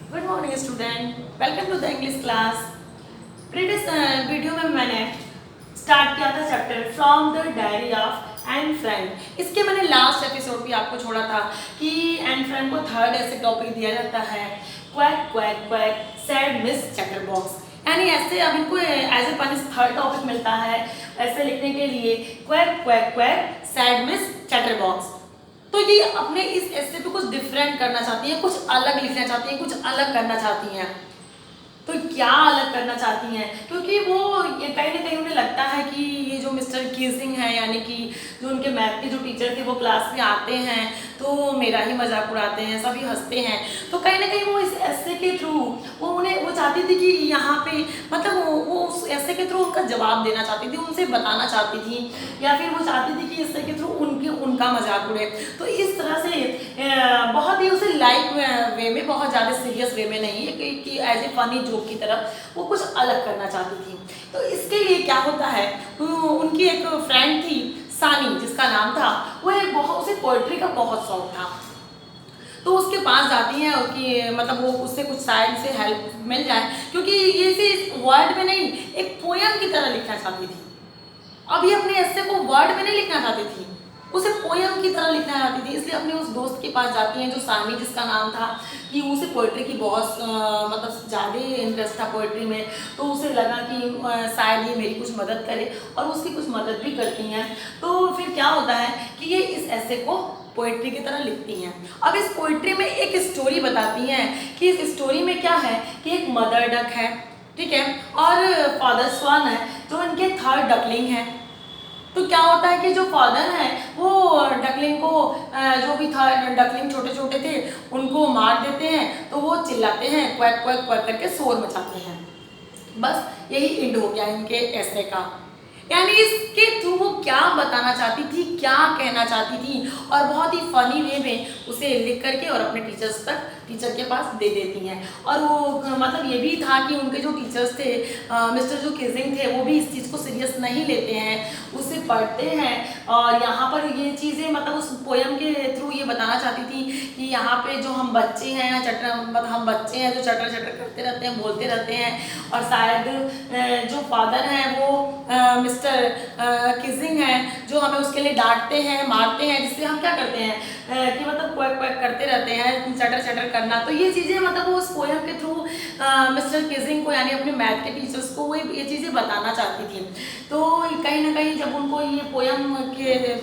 Good morning student, welcome to the English class. Previous video में मैंने start किया था chapter from the diary of Anne Frank. इसके मैंने लास्ट एपिसोड भी आपको छोड़ा था कि एन फ्रैंक को थर्ड ऐसे टॉपिक दिया जाता है, quack quack quack said Miss Chatterbox. यानी ऐसे अब इनको as a punish third topic मिलता है ऐसे लिखने के लिए, quack quack quack said Miss Chatterbox. तो ये अपने इस ऐसे पे कुछ डिफरेंट करना चाहती हैं, कुछ अलग लिखना चाहती हैं, कुछ अलग करना चाहती हैं। तो क्या अलग करना चाहती हैं, क्योंकि वो ये कहीं ना कहीं उन्हें लगता है कि ये जो मिस्टर कीजिंग है, यानी कि जो उनके मैथ के जो टीचर थे वो क्लास में आते हैं तो मेरा ही मजाक उड़ाते हैं, सभी हंसते हैं। तो कहीं ना कहीं वो इस ऐसे के थ्रू वो चाहती थी कि यहाँ पे मतलब वो उस ऐसे के थ्रू उनका जवाब देना चाहती थी, उनसे बताना चाहती थी, या फिर वो चाहती थी कि ऐसे के थ्रू उनका मजाक उड़े। तो इस तरह से बहुत ही उसे लाइट वे में, बहुत ज़्यादा सीरियस वे में नहीं है कि एज ए फनी जोक की तरफ वो कुछ अलग करना चाहती थी। तो इसके लिए क्या होता है, उनकी एक फ्रेंड थी सानी जिसका नाम था, वो उसे पोइट्री का बहुत शौक था। तो उसके पास जाती हैं कि मतलब वो उससे कुछ शायद से हेल्प मिल जाए, क्योंकि ये इसे वर्ड में नहीं एक पोयम की तरह लिखना चाहती थी। अब ये अपने ऐसे को वर्ड में नहीं लिखना चाहती थी, उसे पोयम की तरह लिखना चाहती थी। इसलिए अपने उस दोस्त के पास जाती हैं जो सानी जिसका नाम था, कि उसे पोइट्री की बहुत मतलब ज़्यादा इंटरेस्ट था पोइट्री में। तो उसे लगा कि शायद ये मेरी कुछ मदद करे, और उसकी कुछ मदद भी करती हैं। तो फिर क्या होता है कि ये इस ऐसे को पोइट्री की तरह लिखती हैं। अब इस पोइट्री में एक स्टोरी बताती हैं कि इस स्टोरी में क्या है कि एक मदर डक है, ठीक है, और फादर स्वान है जो इनके थर्ड डकलिंग है। तो क्या होता है कि जो फादर है वो डकलिंग को जो भी था डकलिंग छोटे छोटे थे उनको मार देते हैं, तो वो चिल्लाते हैं, क्वैक क्वैक क्वैक करके शोर मचाते हैं। बस यही एंड हो गया इनके ऐसे का। यानी इसके थ्रू वो क्या बताना चाहती थी, क्या कहना चाहती थी, और बहुत ही फनी वे में उसे लिख करके और अपने टीचर्स तक, टीचर के पास दे देती हैं। और वो मतलब ये भी था कि उनके जो टीचर्स थे मिस्टर जो कीजिंग थे, वो भी इस चीज़ को सीरियस नहीं लेते हैं, उसे पढ़ते हैं। और यहाँ पर ये चीज़ें मतलब उस पोयम के थ्रू ये बताना चाहती थी कि यहाँ पे जो हम बच्चे हैं मतलब हम बच्चे हैं जो चटर चटर करते रहते हैं, बोलते रहते हैं, और शायद जो फादर हैं वो मिस्टर कीजिंग हैं जो हमें उसके लिए डांटते हैं, मारते हैं, जिससे हम क्या करते हैं कि मतलब क्वैक क्वैक करते रहते हैं, चटर चटर करना। तो ये चीज़ें मतलब वो उस पोयम के थ्रू मिस्टर कीजिंग को, यानी अपने मैथ के टीचर्स को वो ये चीज़ें बताना चाहती थी। तो कहीं ना कहीं जब उनको ये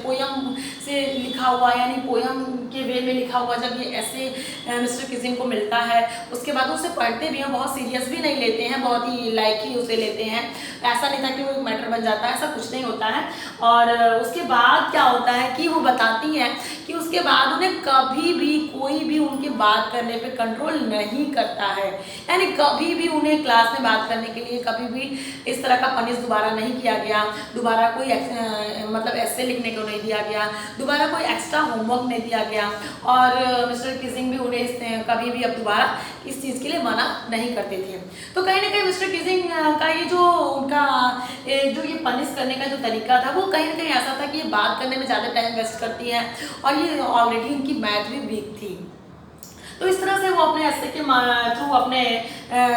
पोयम से लिखा हुआ, यानी पोयम के वे में लिखा हुआ जब ये ऐसे मिस्टर कीजिंग को मिलता है, उसके बाद उसे पढ़ते भी हैं, बहुत सीरियस भी नहीं लेते हैं, बहुत ही लाइक ही उसे लेते हैं। ऐसा नहीं था कि वो एक मैटर बन जाता है, ऐसा कुछ नहीं होता है। और उसके बाद क्या होता है कि वो बताती हैं कि उसके बाद उन्हें कभी भी कोई भी उनकी बात करने पे कंट्रोल नहीं करता है, यानी कभी भी उन्हें क्लास में बात करने के लिए कभी भी इस तरह का पनिश दोबारा नहीं किया गया, दोबारा कोई मतलब ऐसे लिखने को नहीं दिया गया, दोबारा कोई एक्स्ट्रा होमवर्क नहीं दिया गया। और मिस्टर कीजिंग भी उन्हें कभी भी अब दोबारा इस चीज़ के लिए मना नहीं करते थे। तो कहीं ना कहीं मिस्टर कीजिंग का ये जो उनका जो ये पनिश करने का जो तरीका था, वो कहीं ना कहीं ऐसा था कि ये बात करने में ज़्यादा टाइम वेस्ट करती हैं, और ये ऑलरेडी इनकी मैथ भी वीक थी। तो इस तरह से वो अपने ऐसे के थ्रू अपने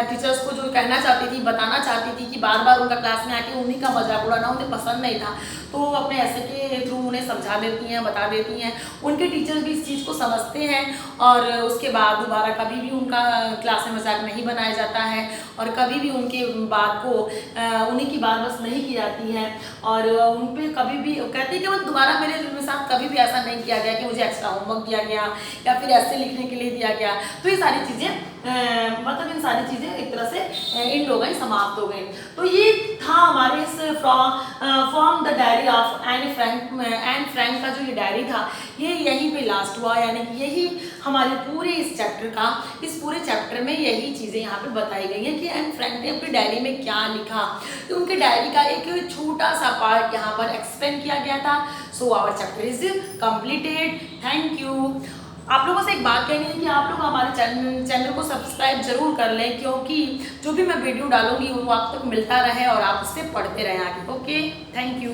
टीचर्स को जो कहना चाहती थी, बताना चाहती थी कि बार बार उनका क्लास में आके उन्हीं का मजाक उड़ाना उन्हें पसंद नहीं था। तो वो अपने ऐसे के थ्रू उन्हें समझा देती हैं, बता देती हैं। उनके टीचर्स भी इस चीज़ को समझते हैं, और उसके बाद दोबारा कभी भी उनका क्लास में मजाक नहीं बनाया जाता है, और कभी भी उनकी बात को उन्हीं की बात बस नहीं की जाती है। और उन पर कभी भी कहते हैं कि वो दोबारा मेरे साथ कभी भी ऐसा नहीं किया गया कि मुझे एक्स्ट्रा होमवर्क दिया गया या फिर ऐसे लिखने के लिए दिया गया। तो ये सारी चीज़ें मतलब इन सारी चीज़ें एक तरह से एंड हो गई, समाप्त हो गई। तो ये था हमारे इस from the diary of Anne Frank का जो ये डायरी था, ये यहीं पे लास्ट हुआ। यानी कि यही हमारे पूरे इस चैप्टर का, इस पूरे चैप्टर में यही चीज़ें यहाँ पे बताई गई हैं कि एन फ्रैंक ने अपनी डायरी में क्या लिखा। तो उनके डायरी का एक छोटा सा पार्ट यहाँ पर एक्सप्लेन किया गया था। So our chapter is completed. Thank you. आप लोगों से एक बात कहनी है कि आप लोग हमारे चैनल को सब्सक्राइब जरूर कर लें, क्योंकि जो भी मैं वीडियो डालूंगी वो आप तक मिलता रहे और आप उससे पढ़ते रहें आगे। Okay, thank you.